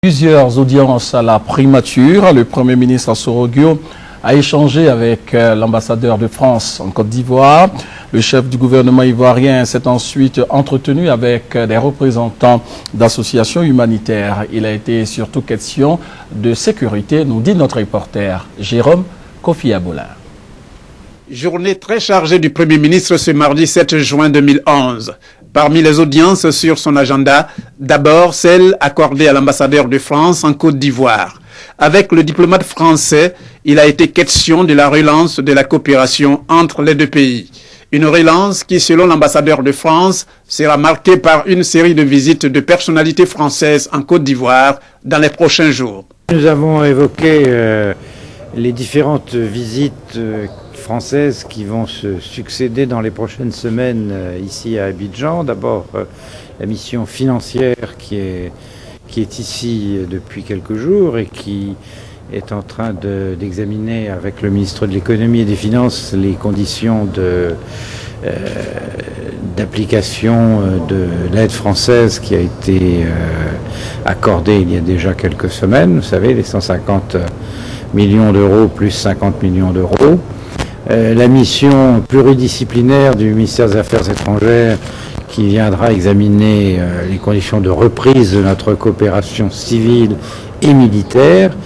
Plusieurs audiences à la primature. Le Premier ministre Assoro Gyo a échangé avec l'ambassadeur de France en Côte d'Ivoire. Le chef du gouvernement ivoirien s'est ensuite entretenu avec des représentants d'associations humanitaires. Il a été surtout question de sécurité, nous dit notre reporter Jérôme Kofi Aboulin. Journée très chargée du Premier ministre ce mardi 7 juin 2011. Parmi les audiences sur son agenda, d'abord celle accordée à l'ambassadeur de France en Côte d'Ivoire. Avec le diplomate français, il a été question de la relance de la coopération entre les deux pays. Une relance qui, selon l'ambassadeur de France, sera marquée par une série de visites de personnalités françaises en Côte d'Ivoire dans les prochains jours. Nous avons évoqué les différentes visites françaises qui vont se succéder dans les prochaines semaines ici à Abidjan. D'abord la mission financière qui est ici depuis quelques jours et qui est en train d'examiner avec le ministre de l'économie et des finances les conditions d'application de l'aide française qui a été accordée il y a déjà quelques semaines. Vous savez, les 150 millions d'euros plus 50 millions d'euros. La mission pluridisciplinaire du ministère des Affaires étrangères qui viendra examiner les conditions de reprise de notre coopération civile et militaire.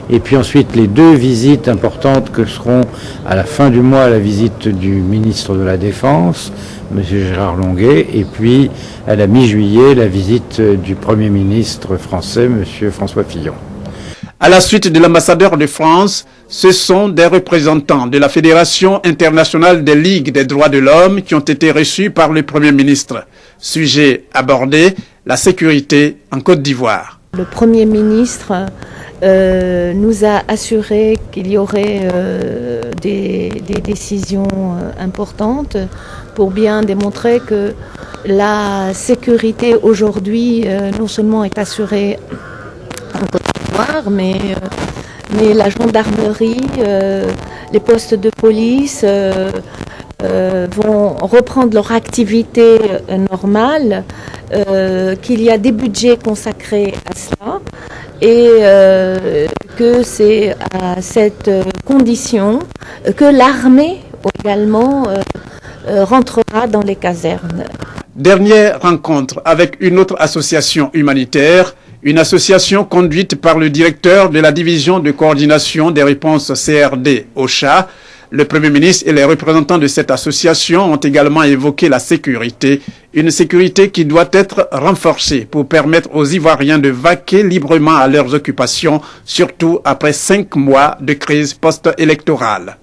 Et puis ensuite les deux visites importantes que seront à la fin du mois la visite du ministre de la Défense, M. Gérard Longuet, et puis à la mi-juillet la visite du Premier ministre français, M. François Fillon. À la suite de l'ambassadeur de France, ce sont des représentants de la Fédération internationale des ligues des droits de l'homme qui ont été reçus par le Premier ministre. Sujet abordé, la sécurité en Côte d'Ivoire. Le Premier ministre nous a assuré qu'il y aurait des décisions importantes pour bien démontrer que la sécurité aujourd'hui non seulement est assurée en Côte d'Ivoire, mais la gendarmerie, les postes de police vont reprendre leur activité normale, qu'il y a des budgets consacrés à cela et que c'est à cette condition que l'armée également rentrera dans les casernes. Dernière rencontre avec une autre association humanitaire, une association conduite par le directeur de la division de coordination des réponses CRD, OCHA. Le Premier ministre et les représentants de cette association ont également évoqué la sécurité, une sécurité qui doit être renforcée pour permettre aux Ivoiriens de vaquer librement à leurs occupations, surtout après 5 mois de crise post-électorale.